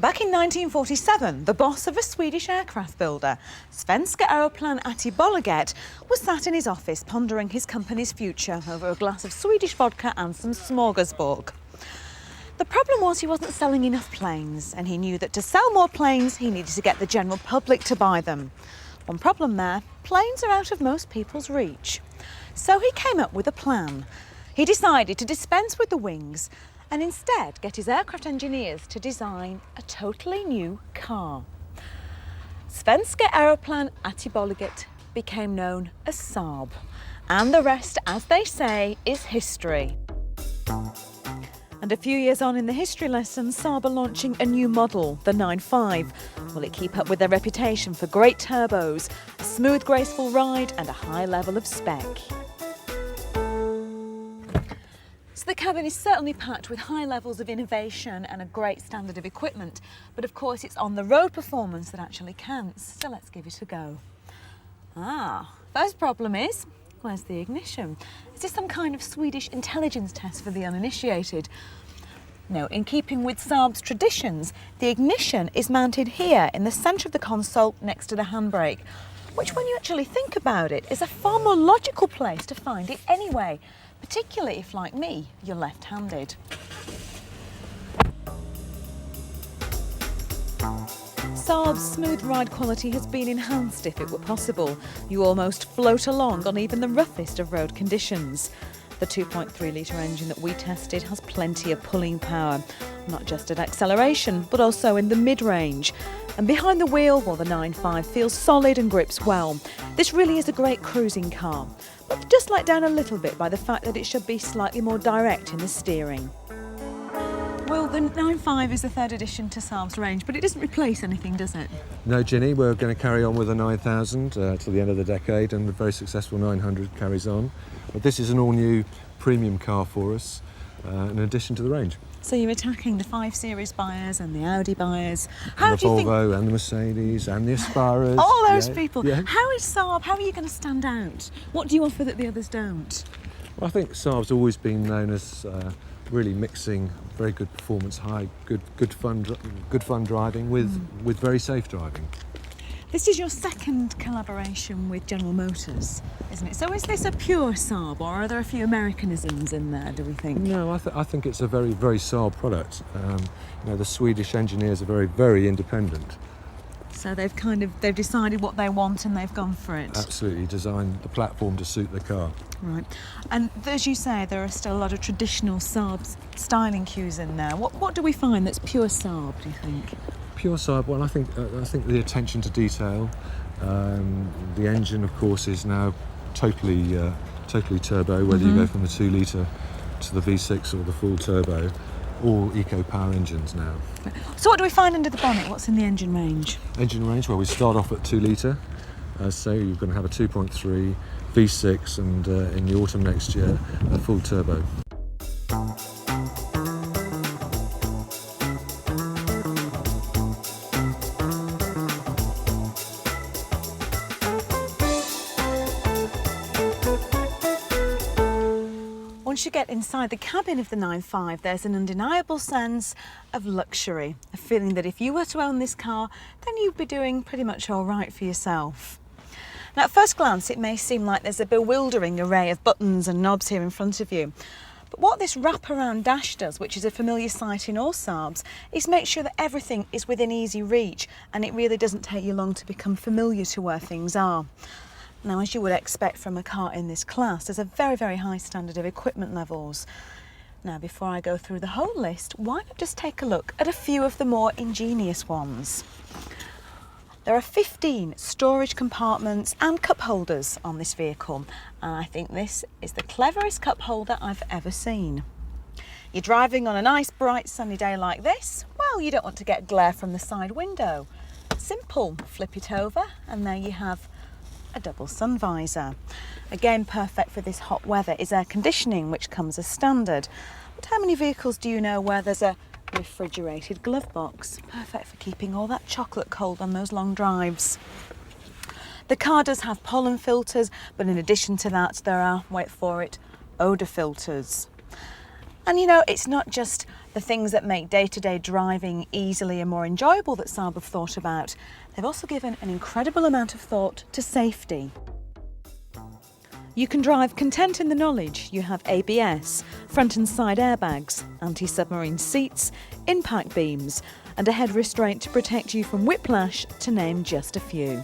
Back in 1947, the boss of a Swedish aircraft builder, Svenska Aeroplan Bolaget, was sat in his office pondering his company's future over a glass of Swedish vodka and some smorgasbord. The problem was he wasn't selling enough planes, and he knew that to sell more planes, he needed to get the general public to buy them. One problem there, planes are out of most people's reach. So he came up with a plan. He decided to dispense with the wings and instead get his aircraft engineers to design a totally new car. Svenska Aeroplan Bolaget became known as Saab, and the rest, as they say, is history. And a few years on in the history lesson, Saab are launching a new model, the 95. Will it keep up with their reputation for great turbos, a smooth, graceful ride and a high level of spec? So the cabin is certainly packed with high levels of innovation and a great standard of equipment, but of course it's on the road performance that actually counts, so let's give it a go. First problem is, where's the ignition? Is this some kind of Swedish intelligence test for the uninitiated? No, in keeping with Saab's traditions, the ignition is mounted here in the centre of the console next to the handbrake, which when you actually think about it is a far more logical place to find it anyway, particularly if, like me, you're left-handed. Saab's smooth ride quality has been enhanced if it were possible. You almost float along on even the roughest of road conditions. The 2.3 litre engine that we tested has plenty of pulling power, not just at acceleration, but also in the mid-range. And behind the wheel, well, the 9.5 feels solid and grips well. This really is a great cruising car, but just let down a little bit by the fact that it should be slightly more direct in the steering. Well, the 9.5 is the third addition to Saab's range, but it doesn't replace anything, does it? No, Ginny, we're going to carry on with the 9000 till the end of the decade, and the very successful 900 carries on. But this is an all-new premium car for us, in addition to the range. So you're attacking the 5 Series buyers and the Audi buyers. And the Volvo and the Mercedes and the Aspiras. All those people. Yeah. How is Saab, how are you going to stand out? What do you offer that the others don't? Well, I think Saab's always been known as really mixing very good performance, good fun driving with very safe driving. This is your second collaboration with General Motors, isn't it? So is this a pure Saab, or are there a few Americanisms in there, do we think? No, I think it's a very, very Saab product. The Swedish engineers are very, very independent. So they've decided what they want and they've gone for it. Absolutely, designed the platform to suit the car. Right. And as you say, there are still a lot of traditional Saab styling cues in there. What do we find that's pure Saab, do you think? Pure Saab, well, I think the attention to detail. The engine, of course, is now totally turbo, whether you go from the 2 litre to the V6 or the full turbo. All eco-power engines now. So what do we find under the bonnet? What's in the engine range? Engine range, well, we start off at 2 litre. So you're going to have a 2.3 V6 and in the autumn next year, a full turbo. Once you get inside the cabin of the 9.5, there's an undeniable sense of luxury, a feeling that if you were to own this car, then you'd be doing pretty much all right for yourself. Now, at first glance, it may seem like there's a bewildering array of buttons and knobs here in front of you. But what this wraparound dash does, which is a familiar sight in all Saabs, is make sure that everything is within easy reach, and it really doesn't take you long to become familiar to where things are. Now, as you would expect from a car in this class, there's a very, very high standard of equipment levels. Now, before I go through the whole list, why not just take a look at a few of the more ingenious ones? There are 15 storage compartments and cup holders on this vehicle, and I think this is the cleverest cup holder I've ever seen. You're driving on a nice, bright, sunny day like this? Well, you don't want to get glare from the side window. Simple, flip it over and there you have a double sun visor. Again, perfect for this hot weather is air conditioning, which comes as standard. But how many vehicles do you know where there's a refrigerated glove box? Perfect for keeping all that chocolate cold on those long drives. The car does have pollen filters, but in addition to that, there are, wait for it, odour filters. And you know, it's not just the things that make day-to-day driving easily and more enjoyable that Saab have thought about. They've also given an incredible amount of thought to safety. You can drive content in the knowledge you have ABS, front and side airbags, anti-submarine seats, impact beams, and a head restraint to protect you from whiplash, to name just a few.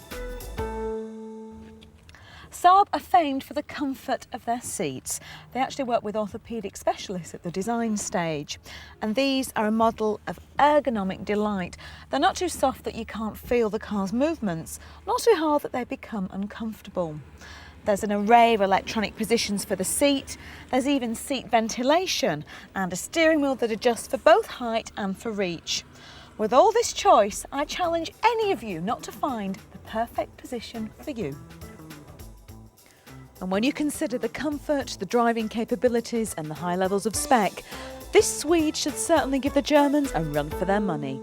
Saab are famed for the comfort of their seats. They actually work with orthopaedic specialists at the design stage. And these are a model of ergonomic delight. They're not too soft that you can't feel the car's movements, not too hard that they become uncomfortable. There's an array of electronic positions for the seat. There's even seat ventilation and a steering wheel that adjusts for both height and for reach. With all this choice, I challenge any of you not to find the perfect position for you. And when you consider the comfort, the driving capabilities and the high levels of spec, this Swede should certainly give the Germans a run for their money.